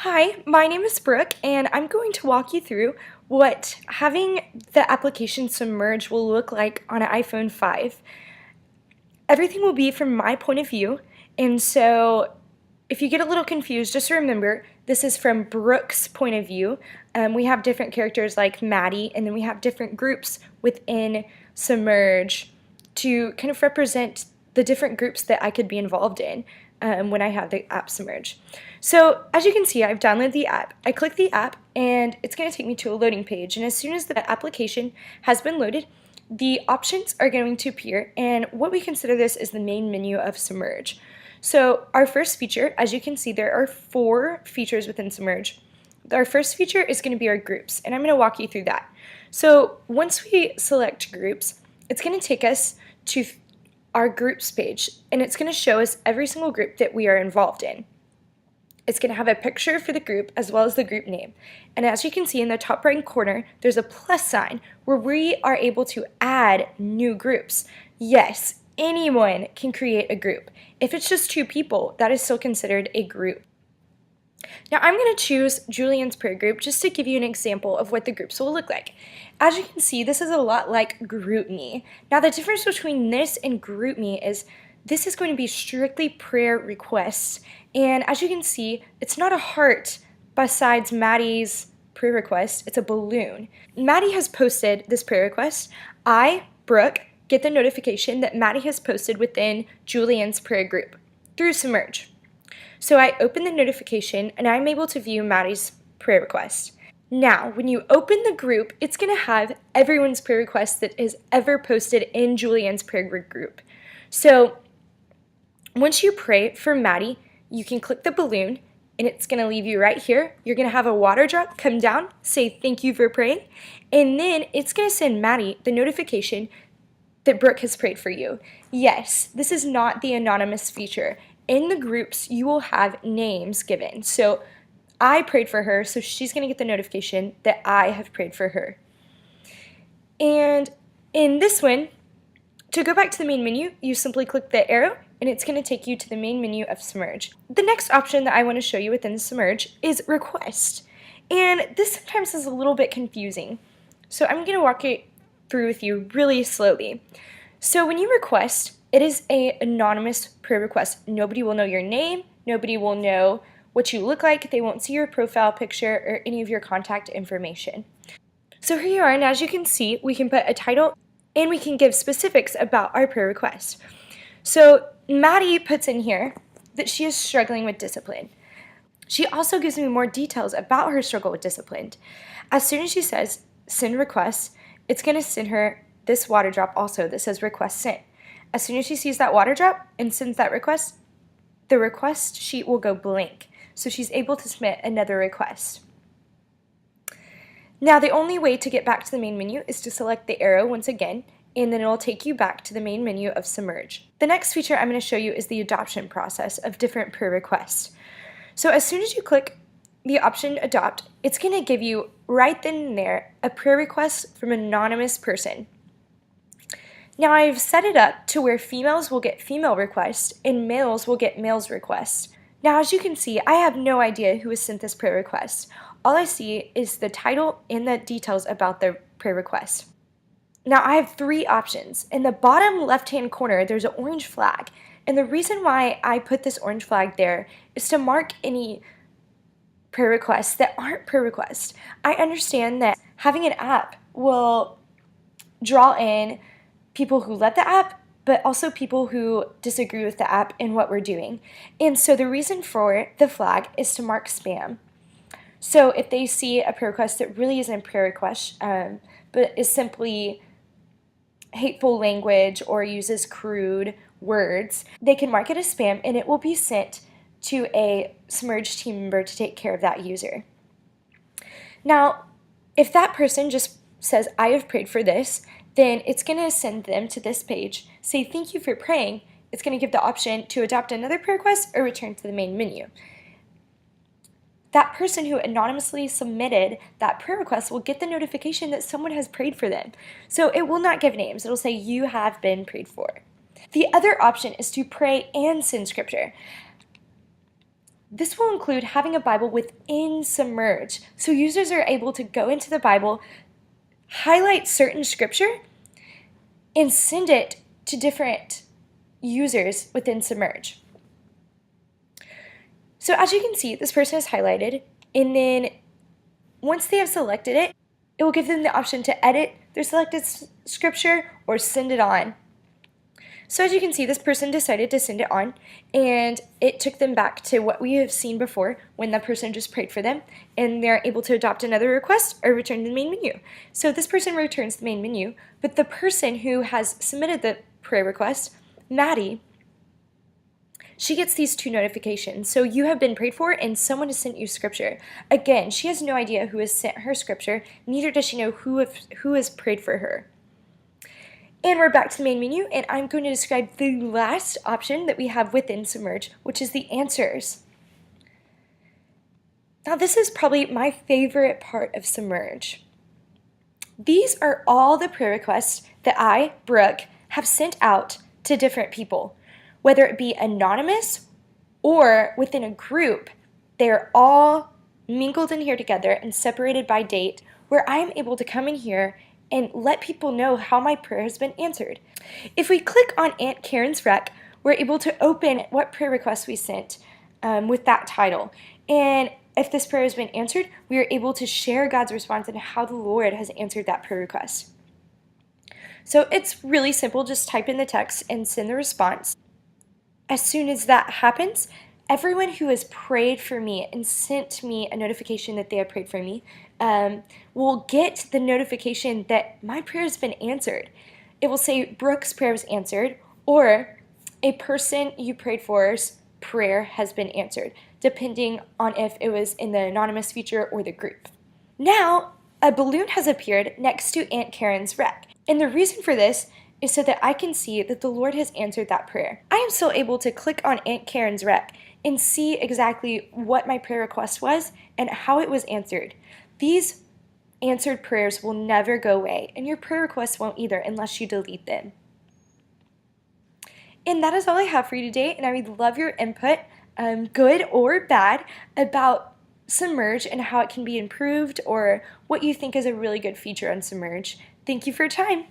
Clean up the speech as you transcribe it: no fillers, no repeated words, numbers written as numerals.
Hi, my name is Brooke, and I'm going to walk you through what having the application Submerge will look like on an iPhone 5. Everything will be from my point of view, and so if you get a little confused, just remember this is from Brooke's point of view. We have different characters like Maddie, and then we have different groups within Submerge to kind of represent the different groups that I could be involved in when I have the app Submerge. So as you can see, I've downloaded the app. I click the app, and it's going to take me to a loading page, and as soon as the application has been loaded, the options are going to appear, and what we consider this is the main menu of Submerge. So our first feature, as you can see, there are 4 features within Submerge. Our first feature is going to be our groups, and I'm going to walk you through that. So once we select groups, it's going to take us to our groups page, and it's going to show us every single group that we are involved in. It's going to have a picture for the group as well as the group name. And as you can see in the top right corner, there's a plus sign where we are able to add new groups. Yes, anyone can create a group. If it's just 2 people, that is still considered a group. Now I'm going to choose Julian's prayer group just to give you an example of what the groups will look like. As you can see, this is a lot like GroupMe. Now the difference between this and GroupMe is this is going to be strictly prayer requests, and as you can see, it's not a heart besides Maddie's prayer request, it's a balloon. Maddie has posted this prayer request. I, Brooke, get the notification that Maddie has posted within Julian's prayer group through Submerge. So I open the notification and I'm able to view Maddie's prayer request. Now, when you open the group, it's going to have everyone's prayer request that is ever posted in Julian's prayer group. So once you pray for Maddie, you can click the balloon and it's going to leave you right here. You're going to have a water drop come down, say thank you for praying, and then it's going to send Maddie the notification that Brooke has prayed for you. Yes, this is not the anonymous feature. In the groups, you will have names given. So I prayed for her, so she's going to get the notification that I have prayed for her. And in this one, to go back to the main menu, you simply click the arrow, and it's going to take you to the main menu of Submerge. The next option that I want to show you within Submerge is Request. And this sometimes is a little bit confusing. So I'm going to walk it through with you really slowly. So when you request, it is an anonymous prayer request. Nobody will know your name. Nobody will know what you look like. They won't see your profile picture or any of your contact information. So here you are, and as you can see, we can put a title and we can give specifics about our prayer request. So Maddie puts in here that she is struggling with discipline. She also gives me more details about her struggle with discipline. As soon as she says send request, it's going to send her this water drop also that says request sent. As soon as she sees that water drop and sends that request, the request sheet will go blank. So she's able to submit another request. Now the only way to get back to the main menu is to select the arrow once again, and then it will take you back to the main menu of Submerge. The next feature I'm going to show you is the adoption process of different prayer requests. So as soon as you click the option Adopt, it's going to give you right then and there a prayer request from an anonymous person. Now I've set it up to where females will get female requests and males will get males requests. Now as you can see, I have no idea who has sent this prayer request. All I see is the title and the details about the prayer request. Now I have 3 options. In the bottom left-hand corner, there's an orange flag. And the reason why I put this orange flag there is to mark any prayer requests that aren't prayer requests. I understand that having an app will draw in people who love the app, but also people who disagree with the app and what we're doing. And so the reason for the flag is to mark spam. So if they see a prayer request that really isn't a prayer request, but is simply hateful language or uses crude words, they can mark it as spam and it will be sent to a Submerge team member to take care of that user. Now, if that person just says, I have prayed for this, then it's going to send them to this page, say thank you for praying. It's going to give the option to adopt another prayer request or return to the main menu. That person who anonymously submitted that prayer request will get the notification that someone has prayed for them. So it will not give names. It'll say you have been prayed for. The other option is to pray and send scripture. This will include having a Bible within Submerge, so users are able to go into the Bible, highlight certain scripture, and send it to different users within Submerge. So as you can see, this person is highlighted, and then once they have selected it, it will give them the option to edit their selected scripture or send it on. So as you can see, this person decided to send it on, and it took them back to what we have seen before when the person just prayed for them, and they're able to adopt another request or return to the main menu. So this person returns the main menu, but the person who has submitted the prayer request, Maddie, she gets these two notifications. So you have been prayed for and someone has sent you scripture. Again, she has no idea who has sent her scripture, neither does she know who has prayed for her. And we're back to the main menu, and I'm going to describe the last option that we have within Submerge, which is the answers. Now this is probably my favorite part of Submerge. These are all the prayer requests that I, Brooke, have sent out to different people. Whether it be anonymous or within a group, they're all mingled in here together and separated by date, where I am able to come in here and let people know how my prayer has been answered. If we click on Aunt Karen's Rec, we're able to open what prayer request we sent with that title. And if this prayer has been answered, we are able to share God's response and how the Lord has answered that prayer request. So it's really simple, just type in the text and send the response. As soon as that happens, everyone who has prayed for me and sent me a notification that they have prayed for me will get the notification that my prayer has been answered. It will say Brooke's prayer was answered, or a person you prayed for's prayer has been answered, depending on if it was in the anonymous feature or the group. Now, a balloon has appeared next to Aunt Karen's Rec, and the reason for this is so that I can see that the Lord has answered that prayer. I am still able to click on Aunt Karen's Rec and see exactly what my prayer request was and how it was answered. These answered prayers will never go away, and your prayer requests won't either unless you delete them. And that is all I have for you today, and I would love your input, good or bad, about Submerge and how it can be improved, or what you think is a really good feature on Submerge. Thank you for your time.